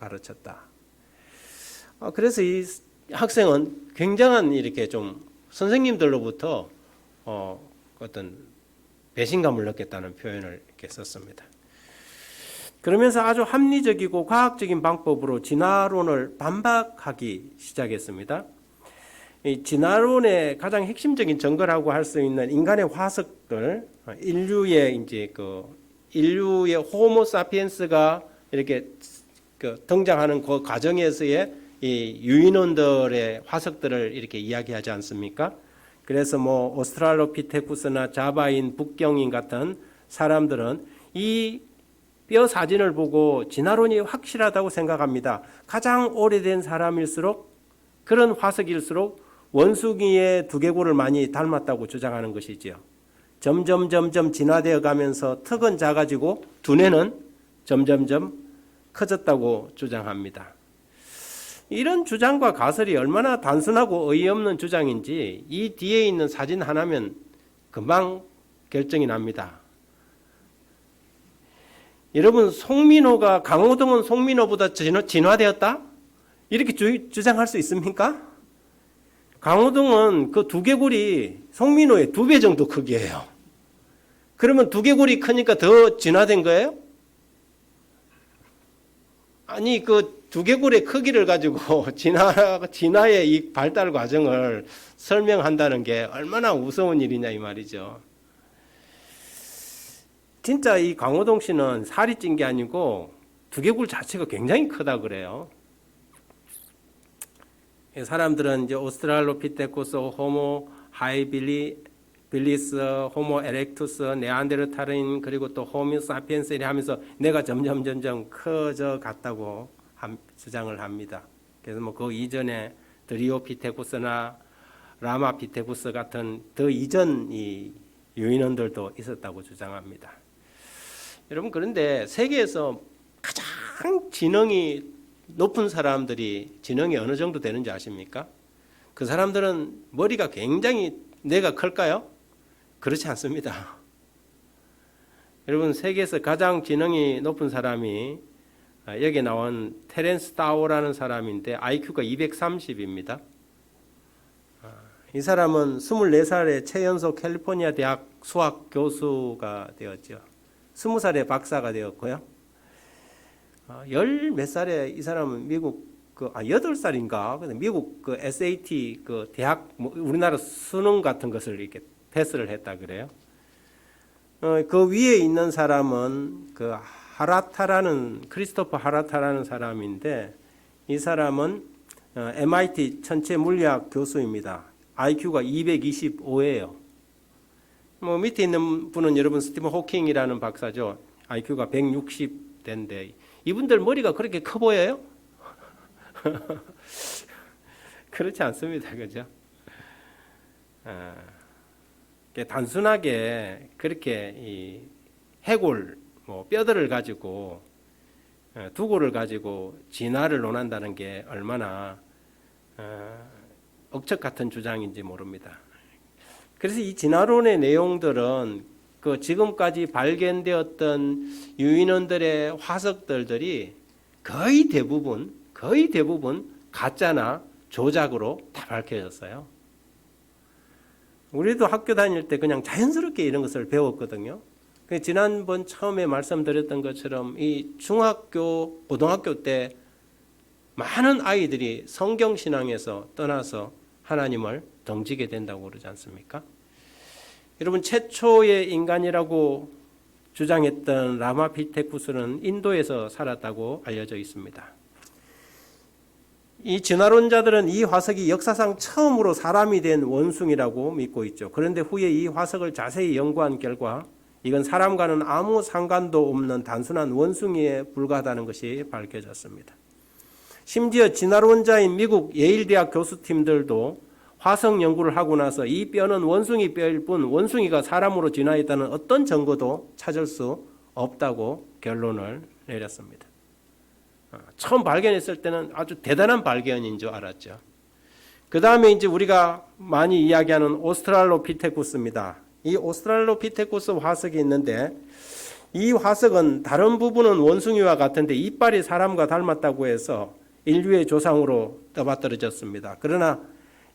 가르쳤다. 그래서 이 학생은 굉장한 이렇게 좀 선생님들로부터 어떤 배신감을 느꼈다는 표현을 이렇게 썼습니다. 그러면서 아주 합리적이고 과학적인 방법으로 진화론을 반박하기 시작했습니다. 이 진화론의 가장 핵심적인 증거라고 할 수 있는 인간의 화석들, 인류의 호모사피엔스가 이렇게 등장하는 그 과정에서의 이 유인원들의 화석들을 이렇게 이야기하지 않습니까? 그래서 뭐 오스트랄로피테쿠스나 자바인, 북경인 같은 사람들은 이 뼈 사진을 보고 진화론이 확실하다고 생각합니다. 가장 오래된 사람일수록, 그런 화석일수록 원숭이의 두개골을 많이 닮았다고 주장하는 것이지요. 점점 진화되어 가면서 턱은 작아지고 두뇌는 점점점 커졌다고 주장합니다. 이런 주장과 가설이 얼마나 단순하고 어이없는 주장인지 이 뒤에 있는 사진 하나면 금방 결정이 납니다. 여러분, 강호동은 송민호보다 진화되었다? 이렇게 주장할 수 있습니까? 강호동은 그 두개골이 송민호의 2배 정도 크기예요. 그러면 두개골이 크니까 더 진화된 거예요? 아니, 그 두개골의 크기를 가지고 진화의 이 발달 과정을 설명한다는 게 얼마나 우스운 일이냐 이 말이죠. 진짜 이 강호동 씨는 살이 찐 게 아니고 두개골 자체가 굉장히 크다 그래요. 사람들은 이제 오스트랄로피테쿠스, 호모 하이빌리스, 호모 에렉투스, 네안데르탈인, 그리고 또 호모 사피엔스 이래 하면서 내가 점점 커져 갔다고 주장을 합니다. 그래서 뭐 그 이전에 드리오피테쿠스나 라마피테쿠스 같은 더 이전 이 유인원들도 있었다고 주장합니다. 여러분, 그런데 세계에서 가장 지능이 높은 사람들이 지능이 어느 정도 되는지 아십니까? 그 사람들은 머리가 굉장히 뇌가 클까요? 그렇지 않습니다. 여러분, 세계에서 가장 지능이 높은 사람이 여기 나온 테렌스 타오라는 사람인데 IQ가 230입니다. 이 사람은 24살에 최연소 캘리포니아 대학 수학 교수가 되었죠. 20살에 박사가 되었고요. 10몇 살에 이 사람은 미국 8살인가? 미국 SAT 대학, 우리나라 수능 같은 것을 이렇게 패스를 했다 그래요. 그 위에 있는 사람은 크리스토퍼 하라타라는 사람인데, 이 사람은 MIT 천체 물리학 교수입니다. IQ가 225예요. 밑에 있는 분은 여러분 스티븐 호킹이라는 박사죠. IQ가 160대인데 이분들 머리가 그렇게 커 보여요? 그렇지 않습니다. 그죠? 단순하게 그렇게 이 해골, 뼈들을 가지고 두골을 가지고 진화를 논한다는 게 얼마나 억척 같은 주장인지 모릅니다. 그래서 이 진화론의 내용들은 지금까지 발견되었던 유인원들의 화석들이 거의 대부분 가짜나 조작으로 다 밝혀졌어요. 우리도 학교 다닐 때 그냥 자연스럽게 이런 것을 배웠거든요. 지난번 처음에 말씀드렸던 것처럼 이 중학교, 고등학교 때 많은 아이들이 성경신앙에서 떠나서 하나님을 등지게 된다고 그러지 않습니까? 여러분, 최초의 인간이라고 주장했던 라마피테쿠스는 인도에서 살았다고 알려져 있습니다. 이 진화론자들은 이 화석이 역사상 처음으로 사람이 된 원숭이라고 믿고 있죠. 그런데 후에 이 화석을 자세히 연구한 결과 이건 사람과는 아무 상관도 없는 단순한 원숭이에 불과하다는 것이 밝혀졌습니다. 심지어 진화론자인 미국 예일대학 교수팀들도 화석 연구를 하고 나서 이 뼈는 원숭이 뼈일 뿐 원숭이가 사람으로 진화했다는 어떤 증거도 찾을 수 없다고 결론을 내렸습니다. 처음 발견했을 때는 아주 대단한 발견인 줄 알았죠. 그 다음에 이제 우리가 많이 이야기하는 오스트랄로피테쿠스입니다. 이 오스트랄로피테쿠스 화석이 있는데 이 화석은 다른 부분은 원숭이와 같은데 이빨이 사람과 닮았다고 해서 인류의 조상으로 떠받들어졌습니다. 그러나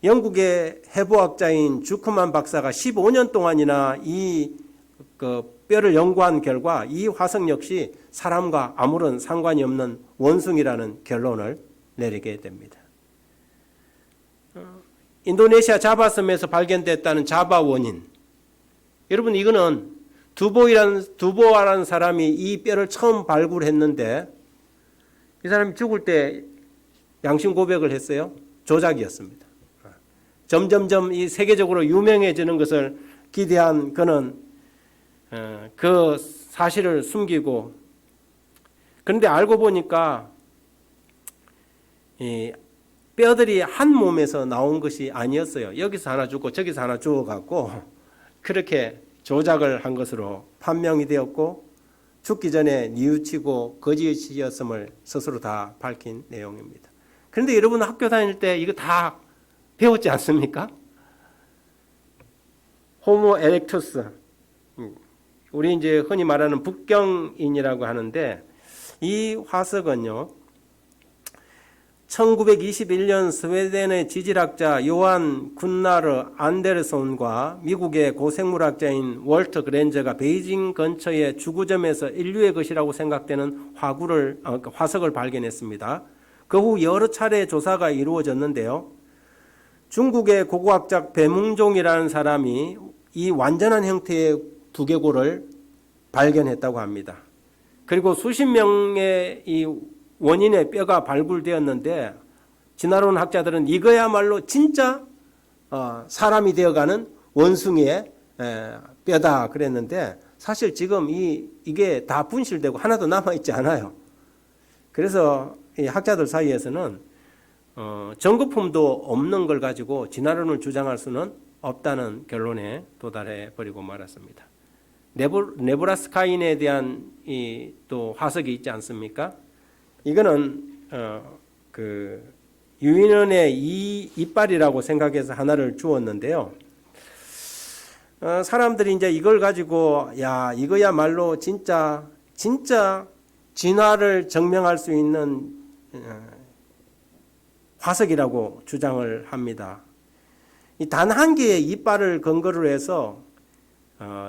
영국의 해부학자인 주크만 박사가 15년 동안이나 이 뼈를 연구한 결과 이 화석 역시 사람과 아무런 상관이 없는 원숭이라는 결론을 내리게 됩니다. 인도네시아 자바섬에서 발견됐다는 자바 원인. 여러분, 이거는 두보아라는 사람이 이 뼈를 처음 발굴했는데 이 사람이 죽을 때 양심 고백을 했어요. 조작이었습니다. 점점점 이 세계적으로 유명해지는 것을 기대한 그는 그 사실을 숨기고, 그런데 알고 보니까 이 뼈들이 한 몸에서 나온 것이 아니었어요. 여기서 하나 죽고 저기서 하나 죽어갖고 그렇게 조작을 한 것으로 판명이 되었고, 죽기 전에 뉘우치고 거짓이었음을 스스로 다 밝힌 내용입니다. 그런데 여러분 학교 다닐 때 이거 다 배웠지 않습니까? 호모 에렉투스, 우리 이제 흔히 말하는 북경인이라고 하는데, 이 화석은요 1921년 스웨덴의 지질학자 요한 군나르 안데르손과 미국의 고생물학자인 월터 그랜저가 베이징 근처의 주구점에서 인류의 것이라고 생각되는 화석을 발견했습니다. 그 후 여러 차례 조사가 이루어졌는데요. 중국의 고고학자 배뭉종이라는 사람이 이 완전한 형태의 두개골을 발견했다고 합니다. 그리고 수십 명의 이 원인의 뼈가 발굴되었는데 진화론 학자들은 이거야말로 진짜 사람이 되어가는 원숭이의 뼈다 그랬는데, 사실 지금 이게 다 분실되고 하나도 남아있지 않아요. 그래서 이 학자들 사이에서는 전거품도 없는 걸 가지고 진화론을 주장할 수는 없다는 결론에 도달해 버리고 말았습니다. 네브라스카인에 대한 또 화석이 있지 않습니까? 이거는 유인원의 이빨이라고 생각해서 하나를 주었는데요. 사람들이 이제 이걸 가지고 야 이거야말로 진짜 진화를 증명할 수 있는 화석이라고 주장을 합니다. 단 한 개의 이빨을 근거로 해서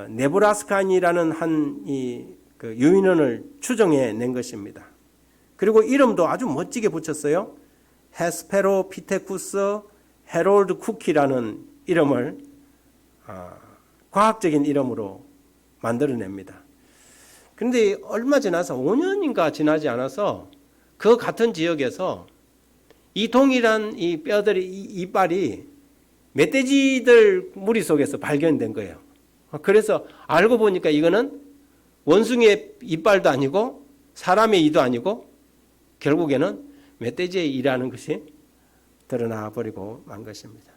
네브라스카인이라는 한 유인원을 추정해 낸 것입니다. 그리고 이름도 아주 멋지게 붙였어요. 헤스페로피테쿠스 헤롤드 쿠키라는 이름을 과학적인 이름으로 만들어냅니다. 그런데 얼마 지나서 5년인가 지나지 않아서 그 같은 지역에서 이 동일한 이 뼈들이 이빨이 멧돼지들 무리 속에서 발견된 거예요. 그래서 알고 보니까 이거는 원숭이의 이빨도 아니고 사람의 이도 아니고 결국에는 멧돼지의 이라는 것이 드러나 버리고 만 것입니다.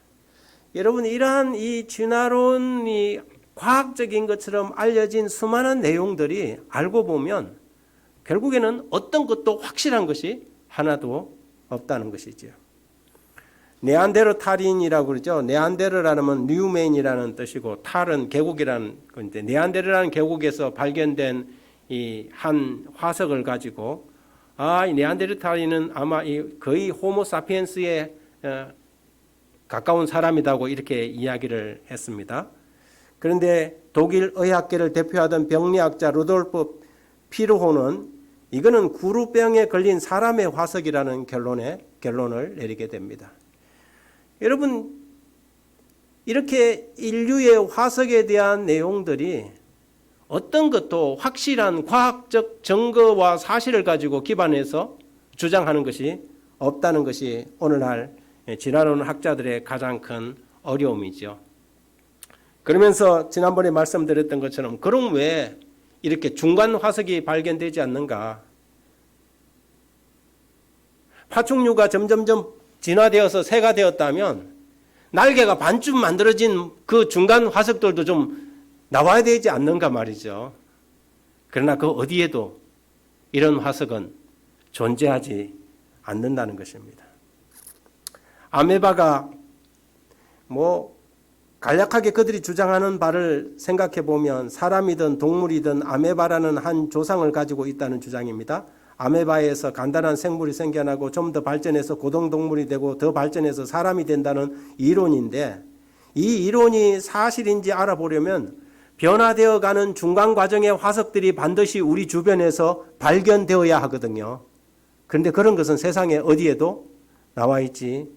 여러분, 이러한 이 진화론이 과학적인 것처럼 알려진 수많은 내용들이 알고 보면 결국에는 어떤 것도 확실한 것이 하나도 없다는 것이죠. 네안데르탈인이라고 그러죠. 네안데르라는 뉴맨이라는 뜻이고 탈은 계곡이라는 건데, 네안데르라는 계곡에서 발견된 이 한 화석을 가지고 이 네안데르탈인은 아마 거의 호모사피엔스에 가까운 사람이라고 이렇게 이야기를 했습니다. 그런데 독일 의학계를 대표하던 병리학자 루돌프 피르호는 이거는 구루병에 걸린 사람의 화석이라는 결론을 내리게 됩니다. 여러분, 이렇게 인류의 화석에 대한 내용들이 어떤 것도 확실한 과학적 증거와 사실을 가지고 기반해서 주장하는 것이 없다는 것이 오늘날 진화론 학자들의 가장 큰 어려움이죠. 그러면서 지난번에 말씀드렸던 것처럼 그럼 왜 이렇게 중간 화석이 발견되지 않는가? 파충류가 점점점 진화되어서 새가 되었다면 날개가 반쯤 만들어진 그 중간 화석들도 좀 나와야 되지 않는가 말이죠. 그러나 그 어디에도 이런 화석은 존재하지 않는다는 것입니다. 아메바가 간략하게 그들이 주장하는 바를 생각해 보면 사람이든 동물이든 아메바라는 한 조상을 가지고 있다는 주장입니다. 아메바에서 간단한 생물이 생겨나고 좀 더 발전해서 고등동물이 되고 더 발전해서 사람이 된다는 이론인데, 이 이론이 사실인지 알아보려면 변화되어 가는 중간 과정의 화석들이 반드시 우리 주변에서 발견되어야 하거든요. 그런데 그런 것은 세상에 어디에도 나와 있지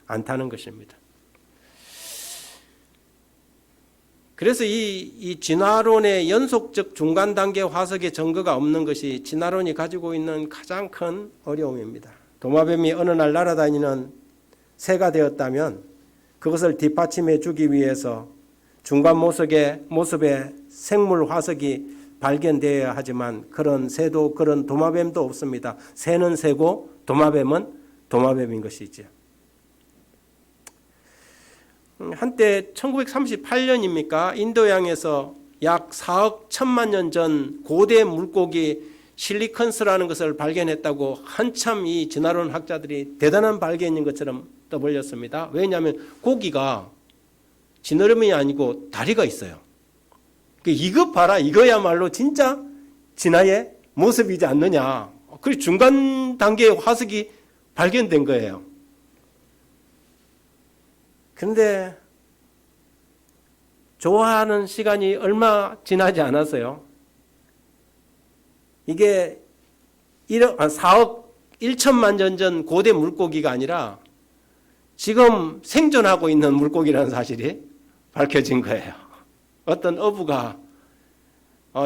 않다는 것입니다. 그래서 이 진화론의 연속적 중간 단계 화석의 증거가 없는 것이 진화론이 가지고 있는 가장 큰 어려움입니다. 도마뱀이 어느 날 날아다니는 새가 되었다면 그것을 뒷받침해 주기 위해서 중간 모습의 생물 화석이 발견되어야 하지만 그런 새도 그런 도마뱀도 없습니다. 새는 새고 도마뱀은 도마뱀인 것이죠. 한때 1938년입니까? 인도양에서 약 4억 1천만 년 전 고대 물고기 실리컨스라는 것을 발견했다고 한참 이 진화론 학자들이 대단한 발견인 것처럼 떠벌렸습니다. 왜냐하면 고기가 지느러미 아니고 다리가 있어요. 이거 봐라, 이거야말로 진짜 진화의 모습이지 않느냐. 그리고 중간 단계의 화석이 발견된 거예요. 그런데 좋아하는 시간이 얼마 지나지 않았어요. 이게 4억 1천만 년 전 고대 물고기가 아니라 지금 생존하고 있는 물고기라는 사실이 밝혀진 거예요. 어떤 어부가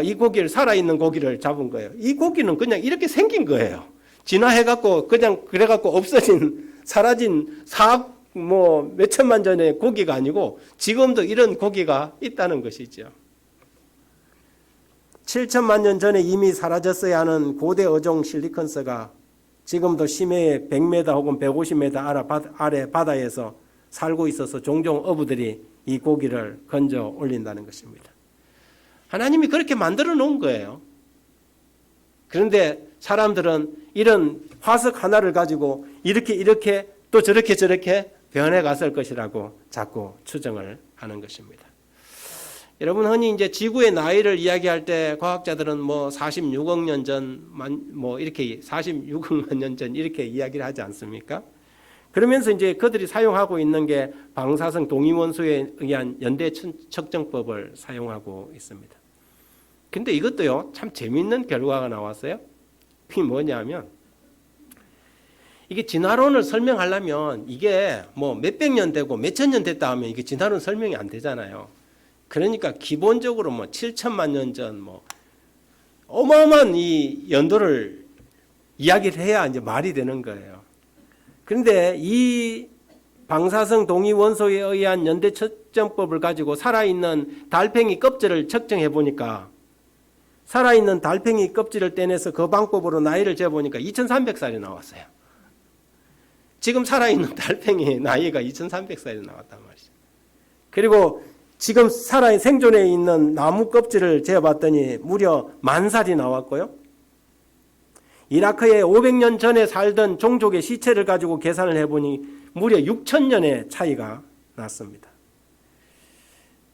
이 고기를, 살아있는 고기를 잡은 거예요. 이 고기는 그냥 이렇게 생긴 거예요. 진화해갖고 그냥 그래갖고 없어진, 사라진 4억 몇천만 전의 고기가 아니고 지금도 이런 고기가 있다는 것이죠. 7천만 년 전에 이미 사라졌어야 하는 고대 어종 실리컨스가 지금도 심해의 100m 혹은 150m 아래 바다에서 살고 있어서 종종 어부들이 이 고기를 건져 올린다는 것입니다. 하나님이 그렇게 만들어 놓은 거예요. 그런데 사람들은 이런 화석 하나를 가지고 이렇게 또 저렇게 변해갔을 것이라고 자꾸 추정을 하는 것입니다. 여러분, 흔히 이제 지구의 나이를 이야기할 때 과학자들은 46억 년 전, 이렇게 46억 년 전 이렇게 이야기를 하지 않습니까? 그러면서 이제 그들이 사용하고 있는 게 방사성 동위원소에 의한 연대 측정법을 사용하고 있습니다. 근데 이것도요, 참 재밌는 결과가 나왔어요. 그게 뭐냐면, 이게 진화론을 설명하려면 이게 몇백 년 되고 몇천 년 됐다 하면 이게 진화론 설명이 안 되잖아요. 그러니까 기본적으로 7천만 년 전 어마어마한 이 연도를 이야기를 해야 이제 말이 되는 거예요. 그런데 이 방사성 동위 원소에 의한 연대 측정법을 가지고 살아있는 달팽이 껍질을 측정해 보니까 살아있는 달팽이 껍질을 떼내서 그 방법으로 나이를 재보니까 2300살이 나왔어요. 지금 살아있는 달팽이 나이가 2300살이 나왔단 말이죠. 그리고 지금 생존해 있는 나무 껍질을 재봤더니 무려 10,000살이 나왔고요. 이라크에 500년 전에 살던 종족의 시체를 가지고 계산을 해보니 무려 6,000년의 차이가 났습니다.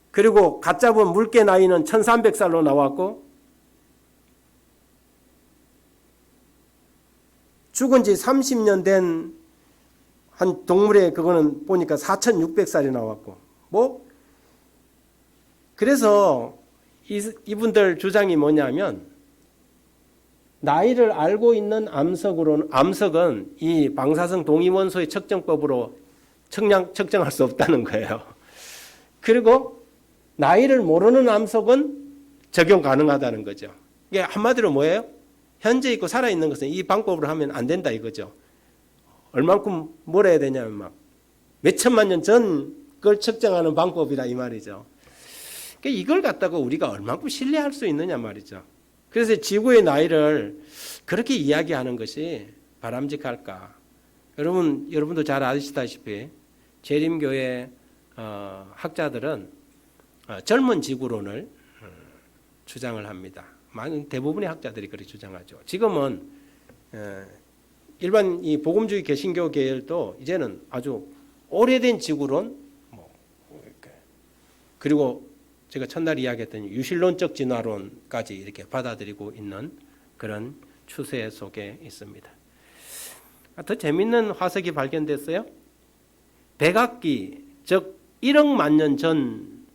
그리고 갓 잡은 물개 나이는 1300살로 나왔고 죽은 지 30년 된 한 동물의 그거는 보니까 4,600살이 나왔고 그래서 이분들 주장이 뭐냐면 나이를 알고 있는 암석은 이 방사성 동위원소의 측정법으로 측정할 수 없다는 거예요. 그리고 나이를 모르는 암석은 적용 가능하다는 거죠. 이게 한마디로 뭐예요? 현재 있고 살아있는 것은 이 방법으로 하면 안 된다 이거죠. 얼만큼 뭘 해야 되냐면 몇천만 년 전 걸 측정하는 방법이라 이 말이죠. 그러니까 이걸 갖다가 우리가 얼만큼 신뢰할 수 있느냐 말이죠. 그래서 지구의 나이를 그렇게 이야기하는 것이 바람직할까? 여러분도 잘 아시다시피 재림교회 학자들은 젊은 지구론을 주장을 합니다. 많은 대부분의 학자들이 그렇게 주장하죠. 지금은 일반 이 복음주의 개신교 계열도 이제는 아주 오래된 지구론, 그리고 제가 첫날 이야기했던 유실론적 진화론까지 이렇게 받아들이고 있는 그런 추세 속에 있습니다. 더 재밌는 화석이 발견됐어요. 백악기, 즉 1억 만년 전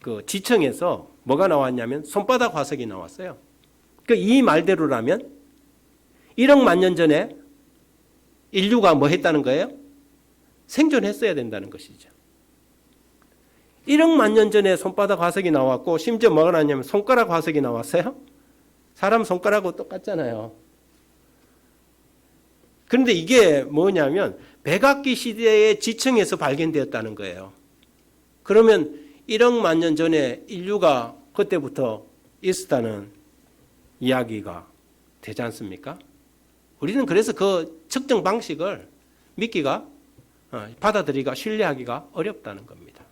그 지층에서 뭐가 나왔냐면 손바닥 화석이 나왔어요. 이 말대로라면 1억 만년 전에 인류가 뭐 했다는 거예요? 생존했어야 된다는 것이죠. 1억 만년 전에 손바닥 화석이 나왔고 심지어 뭐가 나왔냐면 손가락 화석이 나왔어요. 사람 손가락하고 똑같잖아요. 그런데 이게 뭐냐면 백악기 시대의 지층에서 발견되었다는 거예요. 그러면 1억 만년 전에 인류가 그때부터 있었다는 이야기가 되지 않습니까? 우리는 그래서 그 측정 방식을 믿기가, 받아들이기가, 신뢰하기가 어렵다는 겁니다.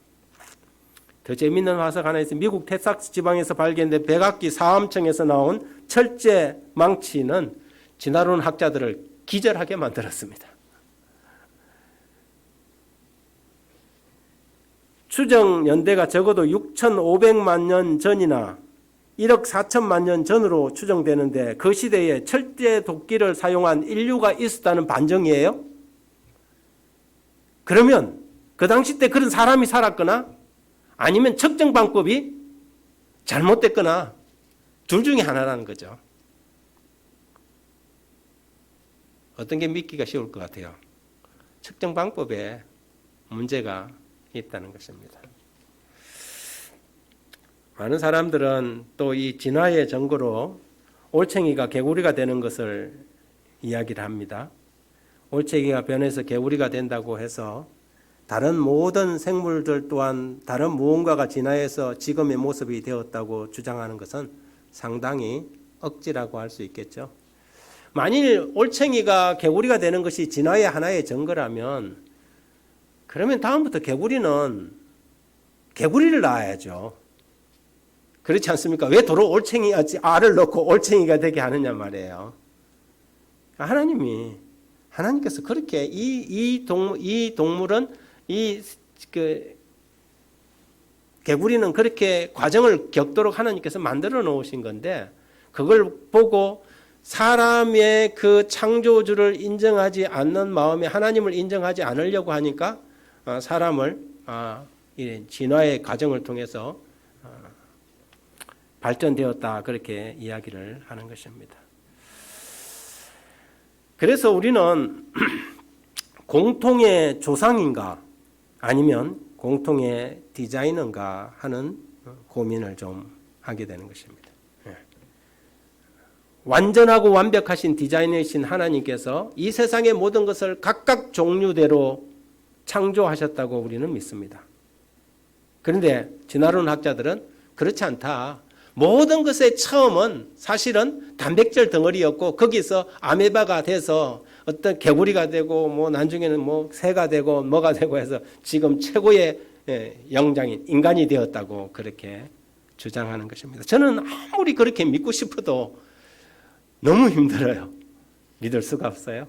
더 재미있는 화석 하나 있어요. 미국 텍사스 지방에서 발견된 백악기 사암층에서 나온 철제 망치는 진화론 학자들을 기절하게 만들었습니다. 추정 연대가 적어도 6,500만 년 전이나 1억 4천만 년 전으로 추정되는데 그 시대에 철제 도끼를 사용한 인류가 있었다는 반정이에요? 그러면 그 당시 때 그런 사람이 살았거나 아니면 측정 방법이 잘못됐거나 둘 중에 하나라는 거죠. 어떤 게 믿기가 쉬울 것 같아요? 측정 방법에 문제가 있다는 것입니다. 많은 사람들은 또 이 진화의 증거로 올챙이가 개구리가 되는 것을 이야기를 합니다. 올챙이가 변해서 개구리가 된다고 해서 다른 모든 생물들 또한 다른 무언가가 진화해서 지금의 모습이 되었다고 주장하는 것은 상당히 억지라고 할 수 있겠죠. 만일 올챙이가 개구리가 되는 것이 진화의 하나의 증거라면 그러면 다음부터 개구리는 개구리를 낳아야죠. 그렇지 않습니까? 왜 도로 올챙이 알을 넣고 올챙이가 되게 하느냐 말이에요. 하나님께서 그렇게 이 동물은 개구리는 그렇게 과정을 겪도록 하나님께서 만들어 놓으신 건데 그걸 보고 사람의 그 창조주를 인정하지 않는 마음에 하나님을 인정하지 않으려고 하니까 사람을 진화의 과정을 통해서 발전되었다 그렇게 이야기를 하는 것입니다. 그래서 우리는 공통의 조상인가 아니면 공통의 디자이너인가 하는 고민을 좀 하게 되는 것입니다. 완전하고 완벽하신 디자이너이신 하나님께서 이 세상의 모든 것을 각각 종류대로 창조하셨다고 우리는 믿습니다. 그런데 진화론 학자들은 그렇지 않다. 모든 것의 처음은 사실은 단백질 덩어리였고 거기서 아메바가 돼서 어떤 개구리가 되고 뭐 나중에는 뭐 새가 되고 뭐가 되고 해서 지금 최고의 영장인 인간이 되었다고 그렇게 주장하는 것입니다. 저는 아무리 그렇게 믿고 싶어도 너무 힘들어요. 믿을 수가 없어요.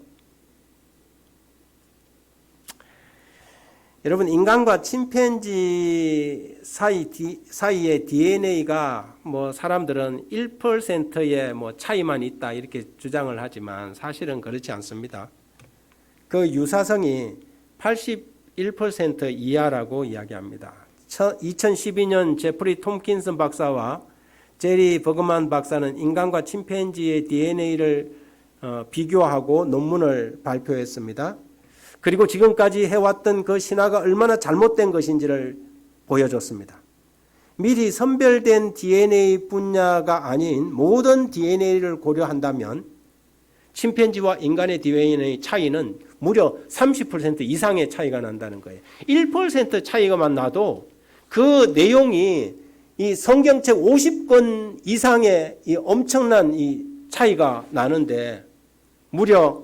여러분 인간과 침팬지 사이의 DNA가 뭐 사람들은 1%의 뭐 차이만 있다 이렇게 주장을 하지만 사실은 그렇지 않습니다. 그 유사성이 81% 이하라고 이야기합니다. 2012년 제프리 톰킨슨 박사와 제리 버그만 박사는 인간과 침팬지의 DNA를 비교하고 논문을 발표했습니다. 그리고 지금까지 해왔던 그 신화가 얼마나 잘못된 것인지를 보여줬습니다. 미리 선별된 DNA 분야가 아닌 모든 DNA를 고려한다면 침팬지와 인간의 DNA 차이는 무려 30% 이상의 차이가 난다는 거예요. 1% 차이가만 나도 그 내용이 이 성경책 50권 이상의 이 엄청난 이 차이가 나는데 무려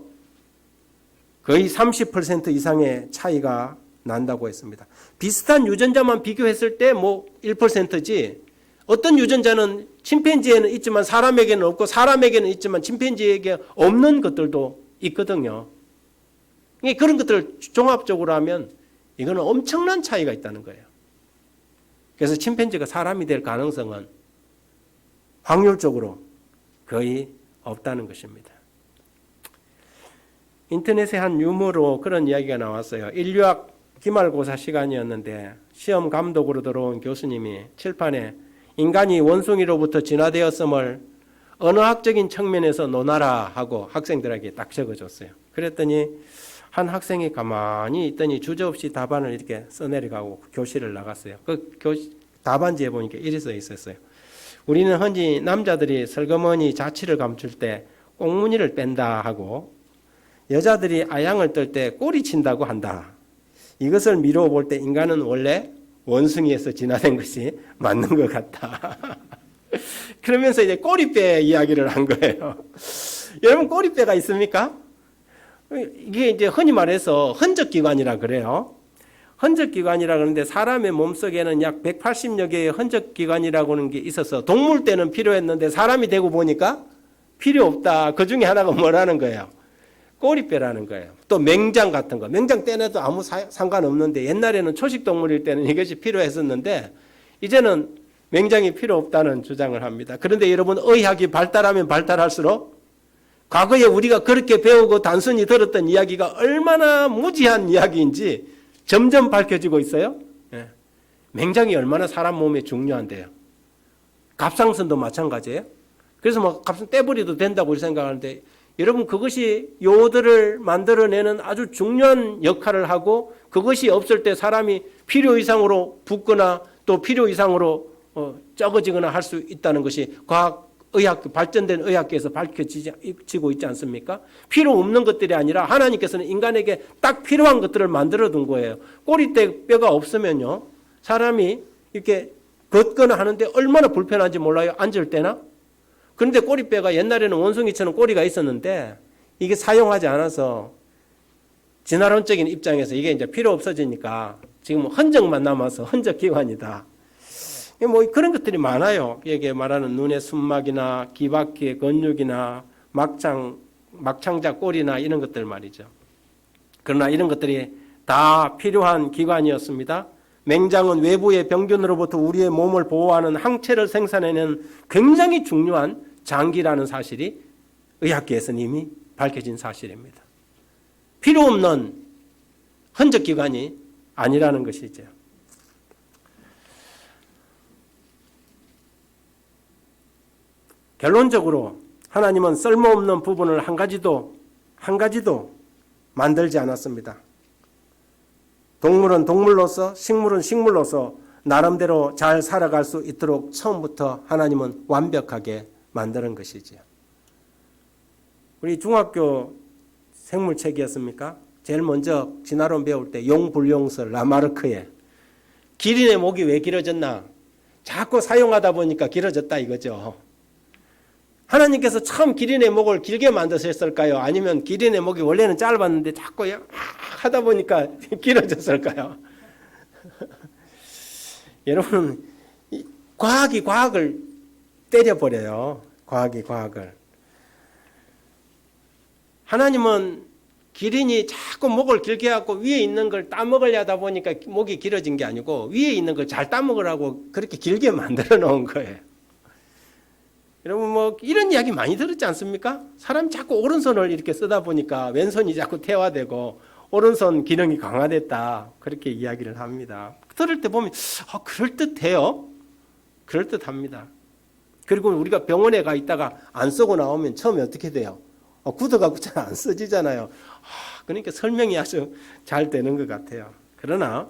거의 30% 이상의 차이가 난다고 했습니다. 비슷한 유전자만 비교했을 때 뭐 1%지 어떤 유전자는 침팬지에는 있지만 사람에게는 없고 사람에게는 있지만 침팬지에게 없는 것들도 있거든요. 그런 것들을 종합적으로 하면 이거는 엄청난 차이가 있다는 거예요. 그래서 침팬지가 사람이 될 가능성은 확률적으로 거의 없다는 것입니다. 인터넷에 한 유머로 그런 이야기가 나왔어요. 인류학 기말고사 시간이었는데 시험 감독으로 들어온 교수님이 칠판에 인간이 원숭이로부터 진화되었음을 언어학적인 측면에서 논하라 하고 학생들에게 딱 적어줬어요. 그랬더니 한 학생이 가만히 있더니 주저없이 답안을 이렇게 써내려가고 교실을 나갔어요. 그 답안지에 보니까 이렇게 써 있었어요. 우리는 흔히 남자들이 슬그머니 자취를 감출 때 꽁무니를 뺀다 하고 여자들이 아양을 떨 때 꼬리 친다고 한다. 이것을 미루어 볼 때 인간은 원래 원숭이에서 진화된 것이 맞는 것 같다. 그러면서 이제 꼬리뼈 이야기를 한 거예요. 여러분 꼬리뼈가 있습니까? 이게 이제 흔히 말해서 흔적기관이라 그래요. 흔적기관이라 그러는데 사람의 몸속에는 약 180여 개의 흔적기관이라고 하는 게 있어서 동물 때는 필요했는데 사람이 되고 보니까 필요 없다. 그 중에 하나가 뭐라는 거예요? 꼬리뼈라는 거예요. 또 맹장 같은 거. 맹장 떼내도 아무 상관없는데 옛날에는 초식동물일 때는 이것이 필요했었는데 이제는 맹장이 필요 없다는 주장을 합니다. 그런데 여러분 의학이 발달하면 발달할수록 과거에 우리가 그렇게 배우고 단순히 들었던 이야기가 얼마나 무지한 이야기인지 점점 밝혀지고 있어요. 예. 맹장이 얼마나 사람 몸에 중요한데요. 갑상선도 마찬가지예요. 그래서 뭐 갑상 떼버려도 된다고 생각하는데 여러분 그것이 요들을 만들어내는 아주 중요한 역할을 하고 그것이 없을 때 사람이 필요 이상으로 붓거나 또 필요 이상으로 적어지거나 할 수 있다는 것이 의학 발전된 의학계에서 밝혀지고 있지 않습니까? 필요 없는 것들이 아니라 하나님께서는 인간에게 딱 필요한 것들을 만들어 둔 거예요. 꼬리뼈가 없으면요 사람이 이렇게 걷거나 하는데 얼마나 불편한지 몰라요. 앉을 때나. 그런데 꼬리뼈가 옛날에는 원숭이처럼 꼬리가 있었는데 이게 사용하지 않아서 진화론적인 입장에서 이게 이제 필요 없어지니까 지금 흔적만 남아서 흔적기관이다. 뭐 그런 것들이 많아요. 여기에 말하는 눈의 순막이나 귀바퀴의 근육이나 막창자 꼬리나 이런 것들 말이죠. 그러나 이런 것들이 다 필요한 기관이었습니다. 맹장은 외부의 병균으로부터 우리의 몸을 보호하는 항체를 생산해내는 굉장히 중요한 장기라는 사실이 의학계에서는 이미 밝혀진 사실입니다. 필요 없는 흔적기관이 아니라는 것이죠. 결론적으로 하나님은 쓸모없는 부분을 한 가지도 만들지 않았습니다. 동물은 동물로서 식물은 식물로서 나름대로 잘 살아갈 수 있도록 처음부터 하나님은 완벽하게 만드는 것이지요. 우리 중학교 생물책이었습니까? 제일 먼저 진화론 배울 때 용불용설 라마르크의 기린의 목이 왜 길어졌나? 자꾸 사용하다 보니까 길어졌다 이거죠. 하나님께서 처음 기린의 목을 길게 만드셨을까요? 아니면 기린의 목이 원래는 짧았는데 자꾸 하다 보니까 길어졌을까요? 여러분, 과학이 과학을 때려버려요. 과학이 과학을. 하나님은 기린이 자꾸 목을 길게 하고 위에 있는 걸 따먹으려 하다 보니까 목이 길어진 게 아니고 위에 있는 걸 잘 따먹으라고 그렇게 길게 만들어 놓은 거예요. 여러분 뭐 이런 이야기 많이 들었지 않습니까? 사람이 자꾸 오른손을 이렇게 쓰다 보니까 왼손이 자꾸 퇴화되고 오른손 기능이 강화됐다. 그렇게 이야기를 합니다. 들을 때 보면 그럴듯해요. 그럴듯합니다. 그리고 우리가 병원에 가 있다가 안 쓰고 나오면 처음에 어떻게 돼요? 굳어갖고 잘 안 써지잖아요. 그러니까 설명이 아주 잘 되는 것 같아요. 그러나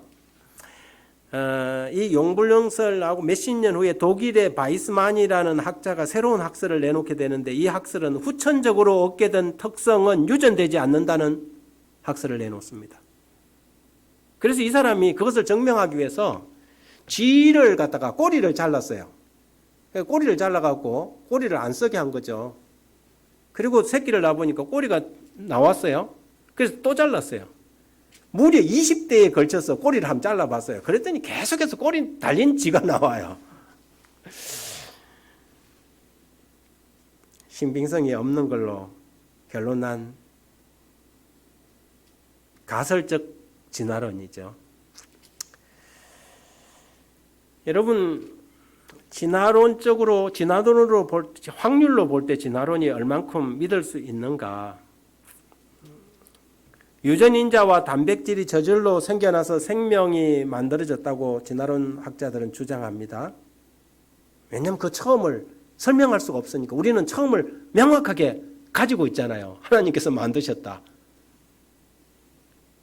이 용불용설하고 몇십 년 후에 독일의 바이스만이라는 학자가 새로운 학설을 내놓게 되는데 이 학설은 후천적으로 얻게 된 특성은 유전되지 않는다는 학설을 내놓습니다. 그래서 이 사람이 그것을 증명하기 위해서 쥐를 갖다가 꼬리를 잘랐어요. 꼬리를 잘라갖고 꼬리를 안 쓰게 한 거죠. 그리고 새끼를 낳아보니까 꼬리가 나왔어요. 그래서 또 잘랐어요. 무려 20대에 걸쳐서 꼬리를 한번 잘라봤어요. 그랬더니 계속해서 꼬리 달린 쥐가 나와요. 신빙성이 없는 걸로 결론난 가설적 진화론이죠. 여러분 확률로 볼 때 진화론이 얼만큼 믿을 수 있는가? 유전인자와 단백질이 저절로 생겨나서 생명이 만들어졌다고 진화론 학자들은 주장합니다. 왜냐하면 그 처음을 설명할 수가 없으니까. 우리는 처음을 명확하게 가지고 있잖아요. 하나님께서 만드셨다.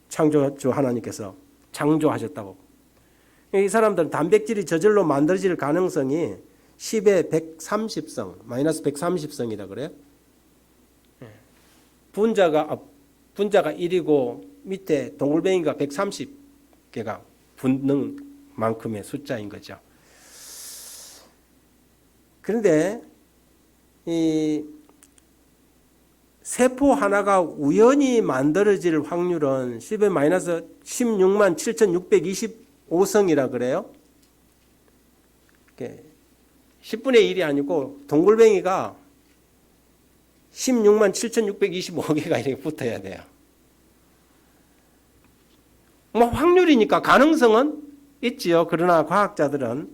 창조주 하나님께서 창조하셨다고. 이 사람들은 단백질이 저절로 만들어질 가능성이 10의 130성, 마이너스 130성이다 그래요. 분자가 1이고 밑에 동글뱅이가 130개가 붙는 만큼의 숫자인 거죠. 그런데 이 세포 하나가 우연히 만들어질 확률은 10의 마이너스 16만 7,625성이라 그래요. 10분의 1이 아니고 동글뱅이가 16만 7,625개가 이렇게 붙어야 돼요. 뭐 확률이니까 가능성은 있지요. 그러나 과학자들은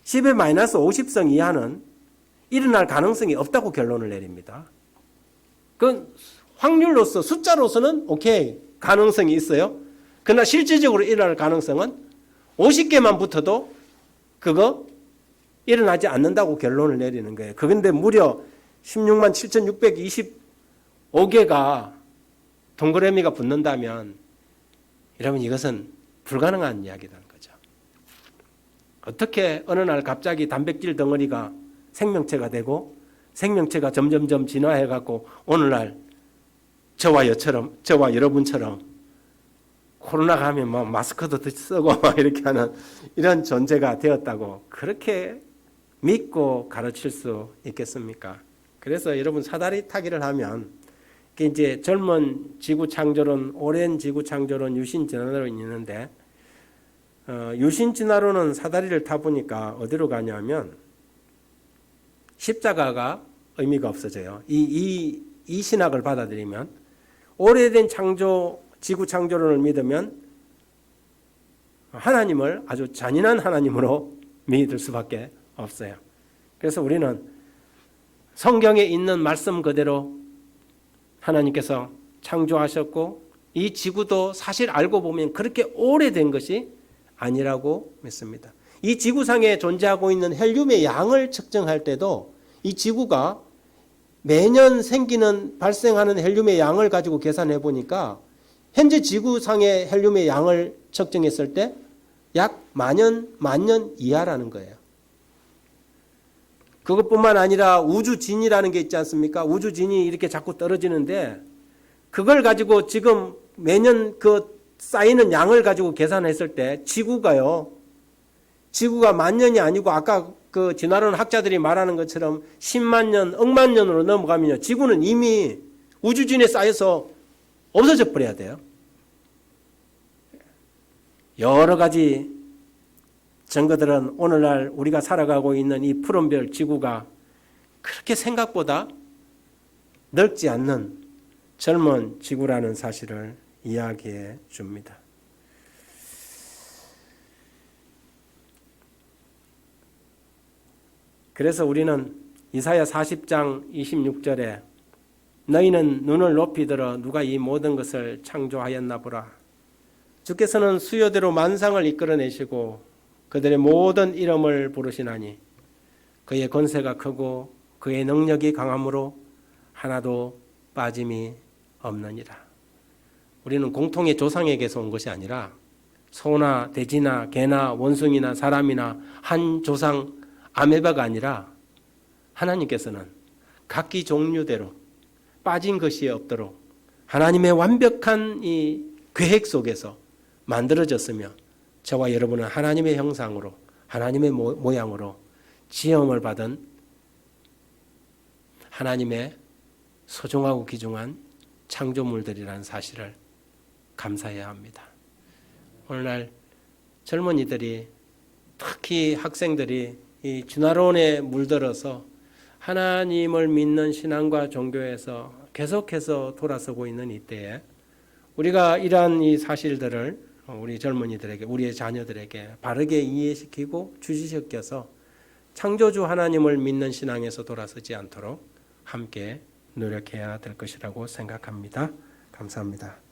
10의 마이너스 50성 이하는 일어날 가능성이 없다고 결론을 내립니다. 그 확률로서 숫자로서는 오케이 가능성이 있어요. 그러나 실질적으로 일어날 가능성은 50개만 붙어도 그거 일어나지 않는다고 결론을 내리는 거예요. 그런데 무려 16만 7,625개가 동그라미가 붙는다면 여러분 이것은 불가능한 이야기라는 거죠. 어떻게 어느 날 갑자기 단백질 덩어리가 생명체가 되고 생명체가 점점점 진화해갖고 오늘날 저와 여러분처럼 코로나가 하면 막 마스크도 쓰고 막 이렇게 하는 이런 존재가 되었다고 그렇게 믿고 가르칠 수 있겠습니까? 그래서 여러분 사다리 타기를 하면 이제 젊은 지구 창조론, 오랜 지구 창조론, 유신 진화론이 있는데 유신 진화론은 사다리를 타보니까 어디로 가냐면 십자가가 의미가 없어져요. 이 신학을 받아들이면 오래된 지구 창조론을 믿으면 하나님을 아주 잔인한 하나님으로 믿을 수밖에 없어요. 그래서 우리는 성경에 있는 말씀 그대로 하나님께서 창조하셨고 이 지구도 사실 알고 보면 그렇게 오래된 것이 아니라고 믿습니다. 이 지구상에 존재하고 있는 헬륨의 양을 측정할 때도 이 지구가 매년 발생하는 헬륨의 양을 가지고 계산해 보니까 현재 지구상의 헬륨의 양을 측정했을 때 약 만년 이하라는 거예요. 그것뿐만 아니라 우주진이라는 게 있지 않습니까? 우주진이 이렇게 자꾸 떨어지는데 그걸 가지고 지금 매년 그 쌓이는 양을 가지고 계산했을 때 지구가 만년이 아니고 아까 그 진화론 학자들이 말하는 것처럼 10만 년, 억만 년으로 넘어가면요. 지구는 이미 우주진에 쌓여서 없어져 버려야 돼요. 여러 가지 증거들은 오늘날 우리가 살아가고 있는 이 푸른별 지구가 그렇게 생각보다 넓지 않는 젊은 지구라는 사실을 이야기해 줍니다. 그래서 우리는 이사야 40장 26절에 너희는 눈을 높이 들어 누가 이 모든 것을 창조하였나 보라. 주께서는 수요대로 만상을 이끌어내시고 그들의 모든 이름을 부르시나니 그의 권세가 크고 그의 능력이 강함으로 하나도 빠짐이 없느니라. 우리는 공통의 조상에게서 온 것이 아니라 소나 돼지나 개나 원숭이나 사람이나 한 조상 아메바가 아니라 하나님께서는 각기 종류대로 빠진 것이 없도록 하나님의 완벽한 이 계획 속에서 만들어졌으며 저와 여러분은 하나님의 형상으로 하나님의 모양으로 지음을 받은 하나님의 소중하고 귀중한 창조물들이라는 사실을 감사해야 합니다. 오늘날 젊은이들이 특히 학생들이 이 진화론에 물들어서 하나님을 믿는 신앙과 종교에서 계속해서 돌아서고 있는 이때에 우리가 이러한 이 사실들을 우리 젊은이들에게, 우리의 자녀들에게 바르게 이해시키고 주시시켜서 창조주 하나님을 믿는 신앙에서 돌아서지 않도록 함께 노력해야 될 것이라고 생각합니다. 감사합니다.